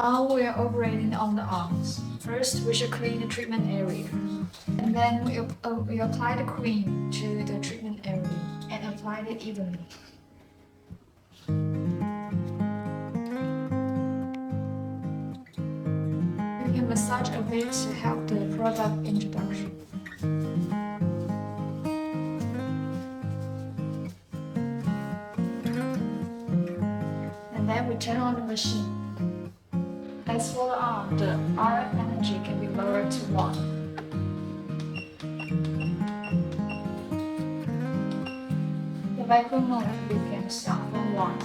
Now we are operating on the arms. First, we should clean the treatment area. And then we apply the cream to the treatment area and apply it evenly. We can massage a bit to help the product introduction. And then we turn on the machine. As for the arm, the RF energy can be lowered to 1. The vacuum mode, we can start from 1.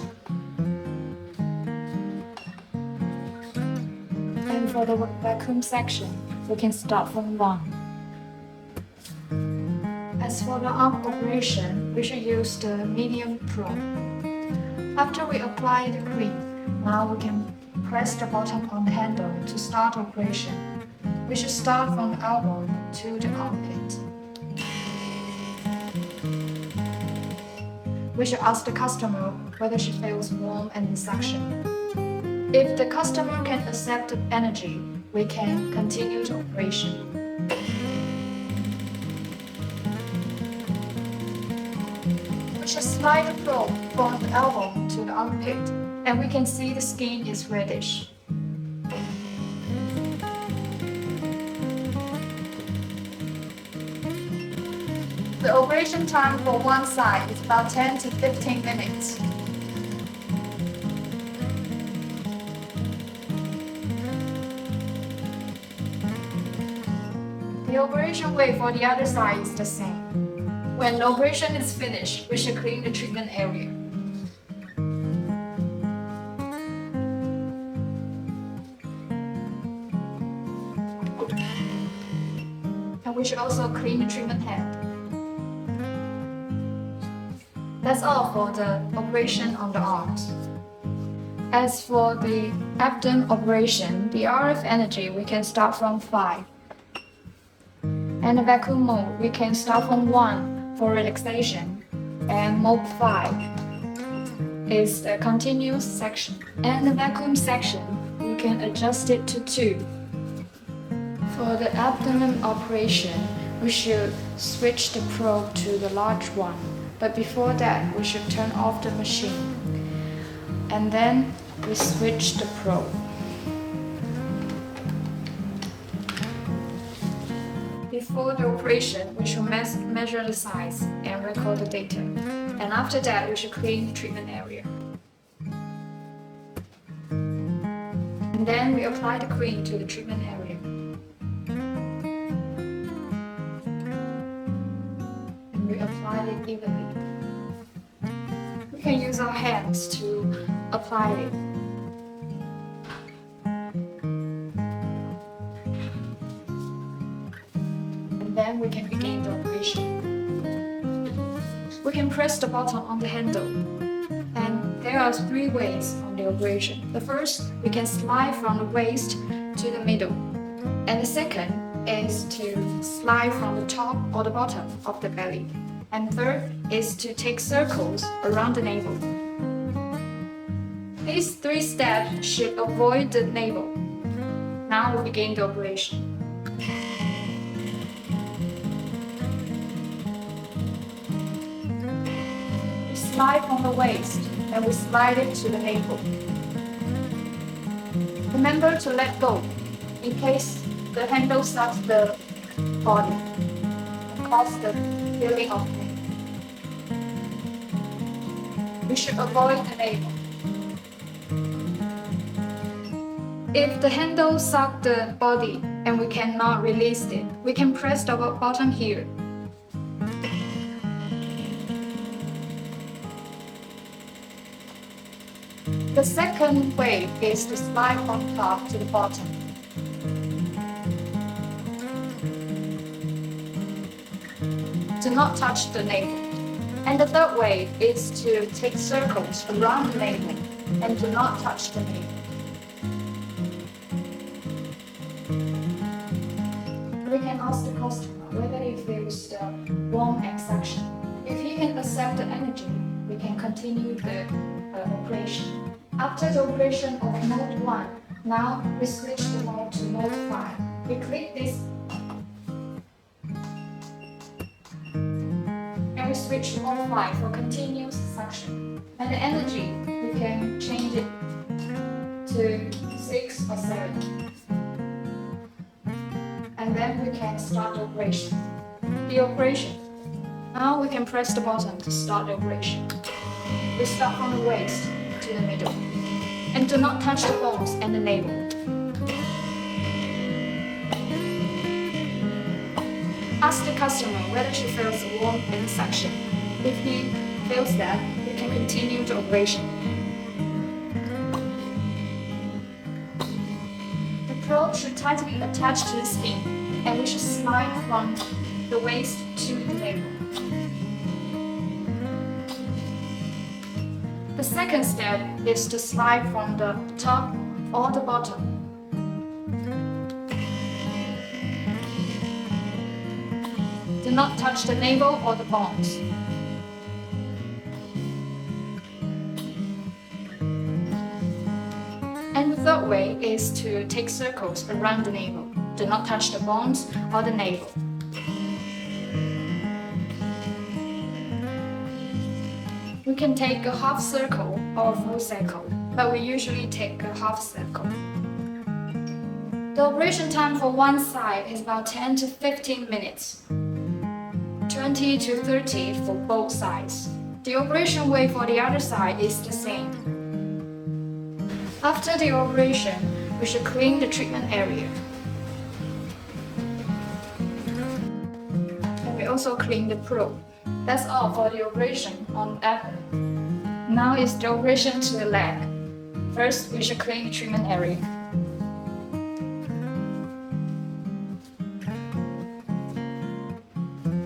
And for the vacuum section, we can start from 1. As for the arm operation, we should use the medium probe. After we apply the cream, now we can press the button on the handle to start operation. We should start from the elbow to the armpit. We should ask the customer whether she feels warm and in suction. If the customer can accept the energy, we can continue the operation. We should slide the probe from the elbow to the armpit, and we can see the skin is reddish. The operation time for one side is about 10 to 15 minutes. The operation weight for the other side is the same. When the operation is finished, we should clean the treatment area. And we should also clean the treatment head. That's all for the operation on the arms. As for the abdomen operation, the RF energy we can start from 5. And the vacuum mode, we can start from 1 for relaxation, and mode 5 is the continuous section. And the vacuum section, we can adjust it to 2. For the abdomen operation, we should switch the probe to the large one. But before that, we should turn off the machine. And then we switch the probe. Before the operation, we should measure the size and record the data. And after that, we should clean the treatment area. And then we apply the cream to the treatment area. And we apply it evenly. We can use our hands to apply it. Then we can begin the operation. We can press the button on the handle, and there are 3 ways on the operation. The first, we can slide from the waist to the middle, and the second is to slide from the top or the bottom of the belly, and third is to take circles around the navel. These 3 steps should avoid the navel. Now we begin the operation. Slide from the waist, and we slide it to the navel. Remember to let go in case the handle sucks the body and cause the feeling of pain. We should avoid the navel. If the handle sucks the body and we cannot release it, we can press the button here. The second way is to slide from top to the bottom. Do not touch the navel. And the third way is to take circles around the navel and do not touch the navel. We can ask the customer whether he feels the warmth and suction. If he can accept the energy, we can continue the operation. After the operation of mode 1, Now we switch the mode to mode 5. We click this and we switch to mode 5 for continuous suction. And the energy, we can change it to 6 or 7. And then we can start the operation. Now we can press the button to start the operation. We start from the waist to the middle. And do not touch the bones and the navel. Ask the customer whether she feels warm in the suction. If he feels that, we can continue the operation. The probe should tightly attach to the skin, and we should slide from the waist to the navel. The second step is to slide from the top or the bottom. Do not touch the navel or the bones. And the third way is to take circles around the navel. Do not touch the bones or the navel. We can take a half circle or a full circle, but we usually take a half circle. The operation time for one side is about 10 to 15 minutes, 20 to 30 for both sides. The operation weight for the other side is the same. After the operation, we should clean the treatment area. And we also clean the probe. That's all for the operation on the abdomen. Now is the operation to the leg. First, we should clean the treatment area.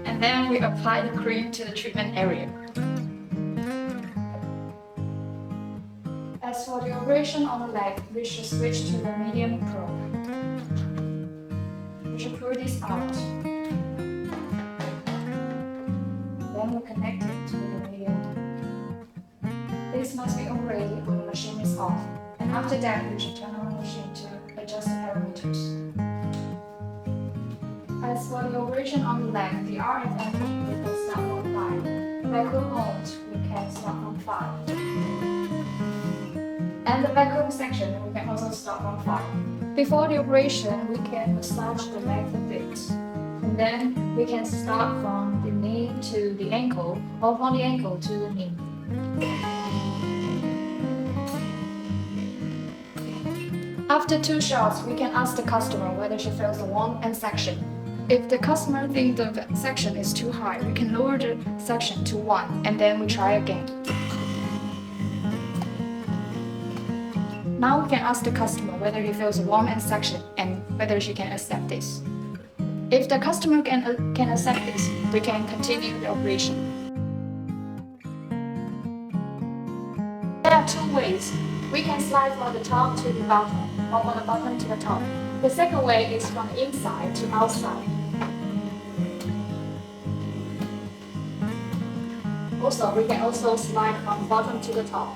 And then we apply the cream to the treatment area. As for the operation on the leg, we should switch to the medium probe. We should pull this out. Then we connect it to the medium. This must be operated when the machine is off. And after that, we should turn on the machine to adjust the parameters. As for the operation on the leg, the RF angle, we can start from 5. Vacuum mode, we can start from 5. And the vacuum section, we can also start from 5. Before the operation, we can massage the leg a bit. And then we can start from the knee to the ankle, or from the ankle to the knee. After 2 shots, we can ask the customer whether she feels the warmth and suction. If the customer thinks the suction is too high, we can lower the suction to 1, and then we try again. Now we can ask the customer whether he feels warm and suction and whether she can accept this. If the customer can accept this, we can continue the operation. There are 2 ways. We can slide from the top to the bottom, or from the bottom to the top. The second way is from inside to outside. Also, we can also slide from bottom to the top.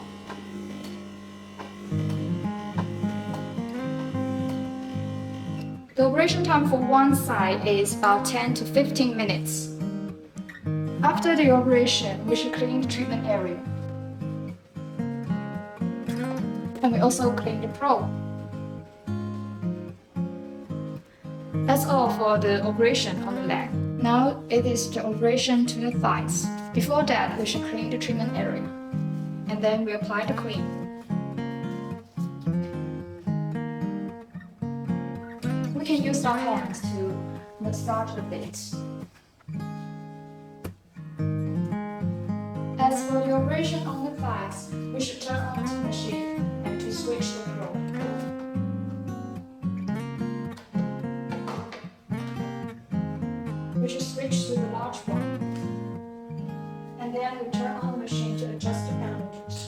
The operation time for one side is about 10 to 15 minutes. After the operation, we should clean the treatment area. And we also clean the probe. That's all for the operation on the leg. Now it is the operation to the thighs. Before that, we should clean the treatment area. And then we apply the cream. We can use our hands to massage the bits. As for the operation on the thighs, we should turn on the machine and to switch the probe. We should switch to the large one. And then we turn on the machine to adjust the parameters.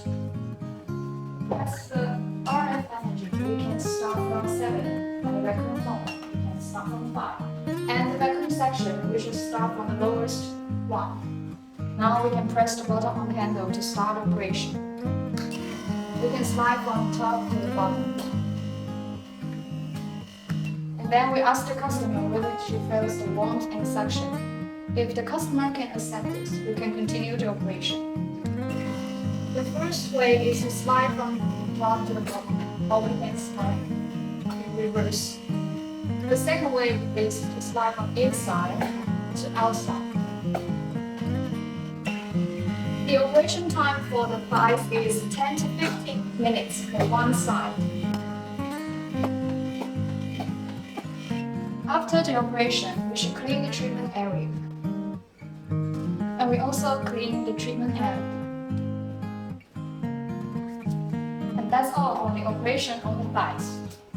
As the RF energy, we can start from 7 on the vacuum mode. We can start from 5. And the vacuum section, we should start from the lowest one. Now we can press the button on the handle to start operation. We can slide from top to the bottom. And then we ask the customer whether she feels the warmth and suction. If the customer can accept this, we can continue the operation. The first way is to slide from top to the bottom, or we can slide in reverse. The second way is to slide from inside to outside. The operation time for the thighs is 10 to 15 minutes for one side. After the operation, we should clean the treatment area. And we also clean the treatment area. And that's all for the operation on the thighs.